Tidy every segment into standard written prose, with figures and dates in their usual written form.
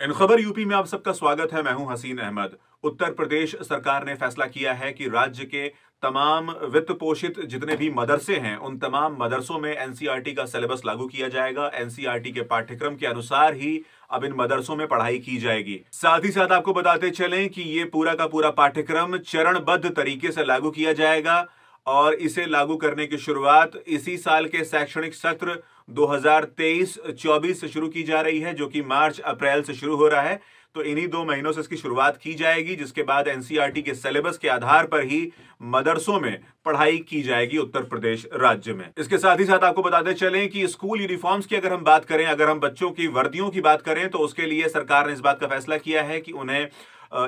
इन खबर यूपी में आप सबका स्वागत है। मैं हूं हसीन अहमद। उत्तर प्रदेश सरकार ने फैसला किया है कि राज्य के तमाम वित्त पोषित जितने भी मदरसे हैं उन तमाम मदरसों में एनसीईआरटी का सिलेबस लागू किया जाएगा। एनसीईआरटी के पाठ्यक्रम के अनुसार ही अब इन मदरसों में पढ़ाई की जाएगी। साथ ही साथ आपको बताते चलें कि ये पूरा का पूरा पाठ्यक्रम चरणबद्ध तरीके से लागू किया जाएगा और इसे लागू करने की शुरुआत इसी साल के शैक्षणिक सत्र 2023-24 से शुरू की जा रही है, जो कि मार्च अप्रैल से शुरू हो रहा है। तो इन्हीं 2 महीनों से इसकी शुरुआत की जाएगी, जिसके बाद एनसीईआरटी के सिलेबस के आधार पर ही मदरसों में पढ़ाई की जाएगी उत्तर प्रदेश राज्य में। इसके साथ ही साथ आपको बताते चलें कि स्कूल यूनिफॉर्म्स की अगर हम बात करें, अगर हम बच्चों की वर्दियों की बात करें, तो उसके लिए सरकार ने इस बात का फैसला किया है कि उन्हें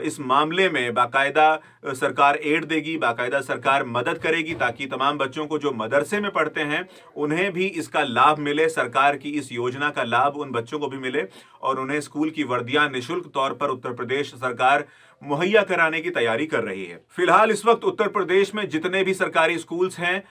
इस मामले में बाकायदा सरकार एड देगी, बाकायदा सरकार मदद करेगी, ताकि तमाम बच्चों को जो मदरसे में पढ़ते हैं उन्हें भी इसका लाभ मिले। सरकार की इस योजना का लाभ उन बच्चों को भी मिले और उन्हें स्कूल की वर्दियां निःशुल्क तौर पर उत्तर प्रदेश सरकार मुहैया कराने की तैयारी कर रही है। फिलहाल इस वक्त उत्तर प्रदेश में जितने भी सरकारी स्कूल्स हैं,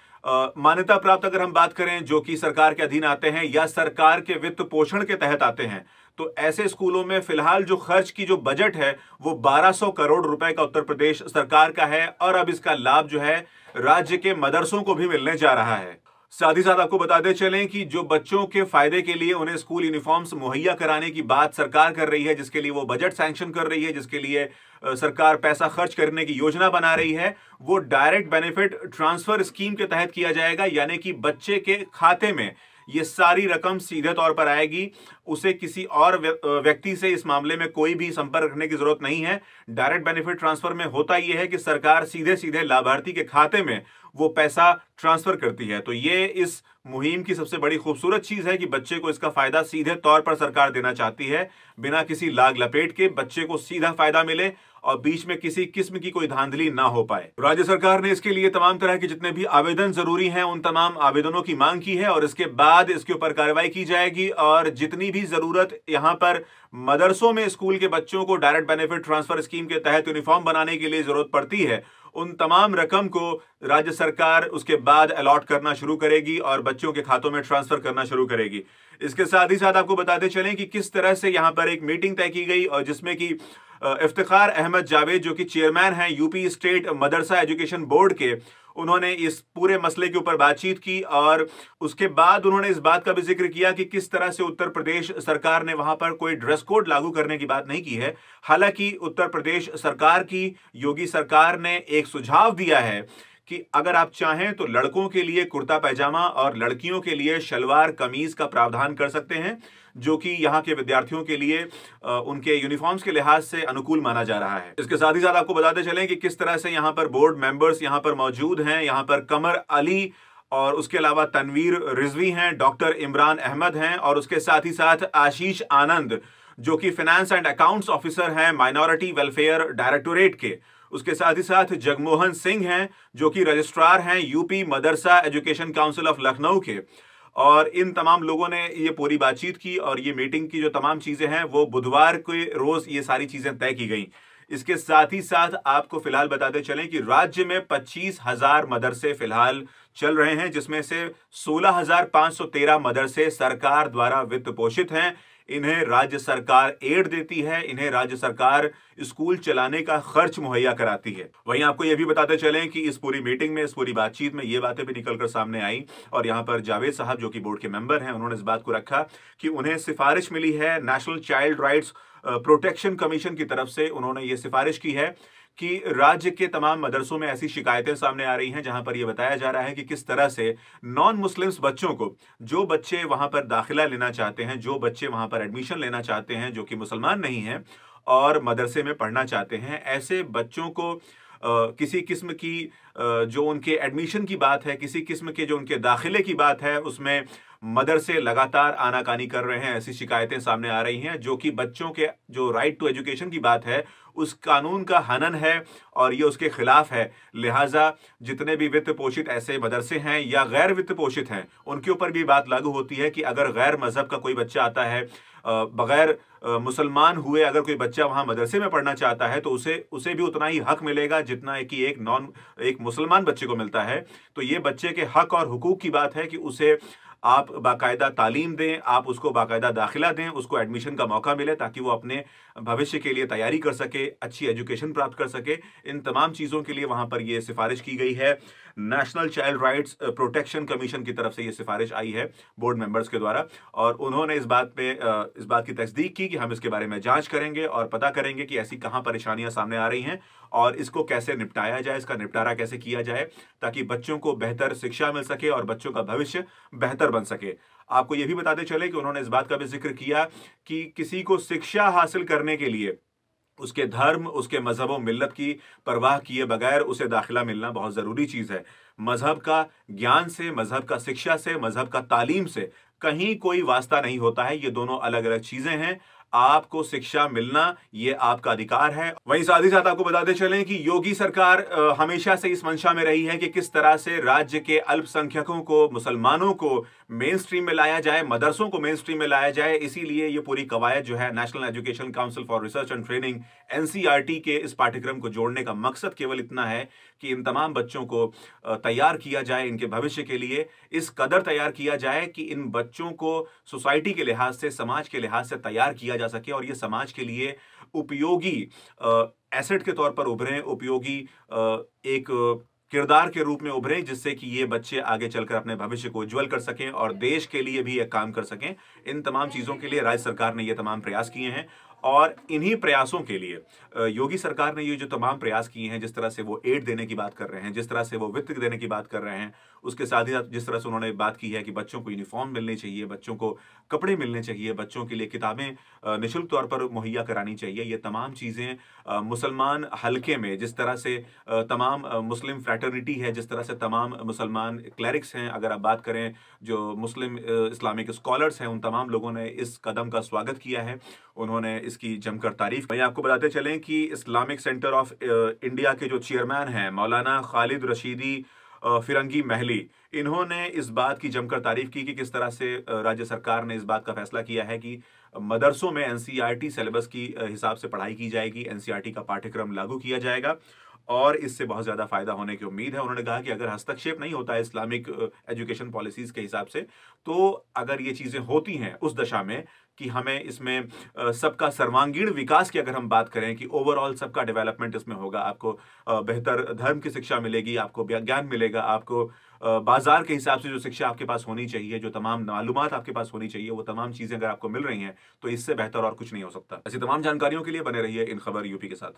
मान्यता प्राप्त अगर हम बात करें, जो कि सरकार के अधीन आते हैं या सरकार के वित्त पोषण के तहत आते हैं, तो ऐसे स्कूलों में फिलहाल जो खर्च की जो बजट है वो 1200 करोड़ रुपए का उत्तर प्रदेश सरकार का है और अब इसका लाभ जो है राज्य के मदरसों को भी मिलने जा रहा है। साथ ही साथ आपको बताते चलें कि जो बच्चों के फायदे के लिए उन्हें स्कूल यूनिफॉर्म्स मुहैया कराने की बात सरकार कर रही है, जिसके लिए वो बजट सैंक्शन कर रही है, जिसके लिए सरकार पैसा खर्च करने की योजना बना रही है, वो डायरेक्ट बेनिफिट ट्रांसफर स्कीम के तहत किया जाएगा। यानी कि बच्चे के खाते में ये सारी रकम सीधे तौर पर आएगी, उसे किसी और व्यक्ति से इस मामले में कोई भी संपर्क रखने की जरूरत नहीं है। डायरेक्ट बेनिफिट ट्रांसफर में होता यह है कि सरकार सीधे सीधे लाभार्थी के खाते में वो पैसा ट्रांसफर करती है। तो ये इस मुहिम की सबसे बड़ी खूबसूरत चीज है कि बच्चे को इसका फायदा सीधे तौर पर सरकार देना चाहती है, बिना किसी लाग लपेट के बच्चे को सीधा फायदा मिले और बीच में किसी किस्म की कोई धांधली ना हो पाए। राज्य सरकार ने इसके लिए तमाम तरह के जितने भी आवेदन जरूरी हैं उन तमाम आवेदनों की मांग की है और इसके बाद इसके ऊपर कार्रवाई की जाएगी और जितनी भी जरूरत यहां पर मदरसों में स्कूल के बच्चों को डायरेक्ट बेनिफिट ट्रांसफर स्कीम के तहत यूनिफॉर्म बनाने के लिए जरूरत पड़ती है, उन तमाम रकम को राज्य सरकार उसके बाद अलॉट करना शुरू करेगी और बच्चों के खातों में ट्रांसफर करना शुरू करेगी। इसके साथ ही साथ आपको बताते चलें कि किस तरह से यहां पर एक मीटिंग तय की गई और जिसमें कि इफ्तिखार अहमद जावेद, जो कि चेयरमैन हैं यूपी स्टेट मदरसा एजुकेशन बोर्ड के, उन्होंने इस पूरे मसले के ऊपर बातचीत की और उसके बाद उन्होंने इस बात का भी जिक्र किया कि किस तरह से उत्तर प्रदेश सरकार ने वहां पर कोई ड्रेस कोड लागू करने की बात नहीं की है। हालांकि उत्तर प्रदेश सरकार की योगी सरकार ने एक सुझाव दिया है कि अगर आप चाहें तो लड़कों के लिए कुर्ता पैजामा और लड़कियों के लिए शलवार कमीज का प्रावधान कर सकते हैं, जो कि यहाँ के विद्यार्थियों के लिए उनके यूनिफॉर्म्स के लिहाज से अनुकूल माना जा रहा है। इसके साथ ही साथ आपको बताते चलें कि किस तरह से यहाँ पर बोर्ड मेंबर्स यहाँ पर मौजूद हैं। यहाँ पर कमर अली और उसके अलावा तनवीर रिजवी हैं, डॉक्टर इमरान अहमद हैं और उसके साथ ही साथ आशीष आनंद, जो कि फाइनेंस एंड अकाउंट्स ऑफिसर हैं माइनॉरिटी वेलफेयर डायरेक्टोरेट के। उसके साथ ही साथ जगमोहन सिंह हैं, जो कि रजिस्ट्रार हैं UP Madrasa education council of Lucknow के। और इन तमाम लोगों ने ये पूरी बातचीत की और ये मीटिंग की जो तमाम चीजें हैं वो बुधवार के रोज ये सारी चीजें तय की गई। इसके साथ ही साथ आपको फिलहाल बताते चलें कि राज्य में 25,000 मदरसे फिलहाल चल रहे हैं, जिसमें से 16,513 मदरसे सरकार द्वारा वित्त पोषित हैं। इन्हें राज्य सरकार एड देती है, इन्हें राज्य सरकार स्कूल चलाने का खर्च मुहैया कराती है। वहीं आपको यह भी बताते चलें कि इस पूरी मीटिंग में, इस पूरी बातचीत में ये बातें भी निकलकर सामने आई और यहां पर जावेद साहब, जो कि बोर्ड के मेंबर हैं, उन्होंने इस बात को रखा कि उन्हें सिफारिश मिली है national child rights protection commission की तरफ से। उन्होंने ये सिफारिश की है कि राज्य के तमाम मदरसों में ऐसी शिकायतें सामने आ रही हैं जहां पर यह बताया जा रहा है कि किस तरह से नॉन मुस्लिम्स बच्चों को, जो बच्चे वहां पर दाखिला लेना चाहते हैं, जो बच्चे वहां पर एडमिशन लेना चाहते हैं, जो कि मुसलमान नहीं हैं और मदरसे में पढ़ना चाहते हैं, ऐसे बच्चों को किसी किस्म की जो उनके एडमिशन की बात है, किसी किस्म के जो उनके दाखिले की बात है, उसमें मदरसे लगातार आनाकानी कर रहे हैं। ऐसी शिकायतें सामने आ रही हैं, जो कि बच्चों के जो राइट टू एजुकेशन की बात है उस कानून का हनन है और ये उसके खिलाफ है। लिहाजा जितने भी वित्त पोषित ऐसे मदरसे हैं या गैर वित्त पोषित हैं, उनके ऊपर भी बात लागू होती है कि अगर गैर मजहब का कोई बच्चा आता है, बगैर मुसलमान हुए अगर कोई बच्चा वहां मदरसे में पढ़ना चाहता है, तो उसे भी उतना ही हक मिलेगा जितना कि एक मुसलमान बच्चे को मिलता है। तो ये बच्चे के हक और हुकूक की बात है कि उसे आप बाकायदा तालीम दें, आप उसको बाकायदा दाखिला दें, उसको एडमिशन का मौका मिले ताकि वो अपने भविष्य के लिए तैयारी कर सके, अच्छी एजुकेशन प्राप्त कर सके। इन तमाम चीज़ों के लिए वहाँ पर ये सिफारिश की गई है। National child rights protection commission की तरफ से ये सिफारिश आई है बोर्ड मेंबर्स के द्वारा, और उन्होंने इस बात की तस्दीक की कि हम इसके बारे में जांच करेंगे और पता करेंगे कि ऐसी कहाँ परेशानियां सामने आ रही हैं और इसको कैसे निपटाया जाए, इसका निपटारा कैसे किया जाए ताकि बच्चों को बेहतर शिक्षा मिल सके और बच्चों का भविष्य बेहतर बन सके। आपको यह भी बताते चले कि उन्होंने इस बात का भी जिक्र किया कि किसी को शिक्षा हासिल करने के लिए उसके धर्म, उसके मजहब व मिल्लत की परवाह किए बगैर उसे दाखिला मिलना बहुत ज़रूरी चीज़ है। मजहब का ज्ञान से, मजहब का शिक्षा से, मजहब का तालीम से कहीं कोई वास्ता नहीं होता है। ये दोनों अलग अलग चीज़ें हैं। आपको शिक्षा मिलना ये आपका अधिकार है। वहीं साथ ही साथ आपको बताते चलें कि योगी सरकार हमेशा से इस मंशा में रही है कि किस तरह से राज्य के अल्पसंख्यकों को, मुसलमानों को मेन स्ट्रीम में लाया जाए, मदरसों को मेन स्ट्रीम में लाया जाए। इसीलिए ये पूरी कवायद जो है national education council for research and training NCERT के इस पाठ्यक्रम को जोड़ने का मकसद केवल इतना है कि इन तमाम बच्चों को तैयार किया जाए, इनके भविष्य के लिए इस कदर तैयार किया जाए कि इन बच्चों को सोसाइटी के लिहाज से, समाज के लिहाज से तैयार किया जा सके और ये समाज के लिए उपयोगी एसेट के तौर पर उभरें, उपयोगी एक किरदार के रूप में उभरे, जिससे कि ये बच्चे आगे चलकर अपने भविष्य को उज्जवल कर सकें और देश के लिए भी एक काम कर सकें। इन तमाम चीज़ों के लिए राज्य सरकार ने ये तमाम प्रयास किए हैं और इन्हीं प्रयासों के लिए योगी सरकार ने ये जो तमाम प्रयास किए हैं, जिस तरह से वो एड देने की बात कर रहे हैं, जिस तरह से वो वित्त देने की बात कर रहे हैं, उसके साथ ही साथ जिस तरह से उन्होंने बात की है कि बच्चों को यूनिफॉर्म मिलनी चाहिए, बच्चों को कपड़े मिलने चाहिए, बच्चों के लिए किताबें निःशुल्क तौर पर मुहैया करानी चाहिए। ये तमाम चीज़ें मुसलमान हलके में जिस तरह से तमाम मुस्लिम फ्रैटर्निटी है, जिस तरह से तमाम मुसलमान क्लरिक्स हैं, अगर आप बात करें जो मुस्लिम इस्लामिक स्कॉलर्स हैं, उन तमाम लोगों ने इस कदम का स्वागत किया है। उन्होंने इसकी जमकर तारीफ की। आपको बताते चलें कि इस्लामिक सेंटर ऑफ इंडिया के जो चेयरमैन हैं मौलाना खालिद रशीदी फिरंगी महली, इन्होंने इस बात की जमकर तारीफ की कि किस तरह से राज्य सरकार ने इस बात का फैसला किया है कि मदरसों में एनसीईआरटी सिलेबस की हिसाब से पढ़ाई की जाएगी, एनसीईआरटी का पाठ्यक्रम लागू किया जाएगा और इससे बहुत ज़्यादा फायदा होने की उम्मीद है। उन्होंने कहा कि अगर हस्तक्षेप नहीं होता है इस्लामिक एजुकेशन पॉलिसीज़ के हिसाब से, तो अगर ये चीज़ें होती हैं उस दशा में कि हमें इसमें सबका सर्वांगीण विकास की अगर हम बात करें कि ओवरऑल सबका डेवलपमेंट इसमें होगा, आपको बेहतर धर्म की शिक्षा मिलेगी, आपको ज्ञान मिलेगा, आपको बाजार के हिसाब से जो शिक्षा आपके पास होनी चाहिए, जो तमाम मालूमात आपके पास होनी चाहिए, वो तमाम चीज़ें अगर आपको मिल रही हैं तो इससे बेहतर और कुछ नहीं हो सकता। ऐसी तमाम जानकारियों के लिए बने रहिए इन खबर यूपी के साथ।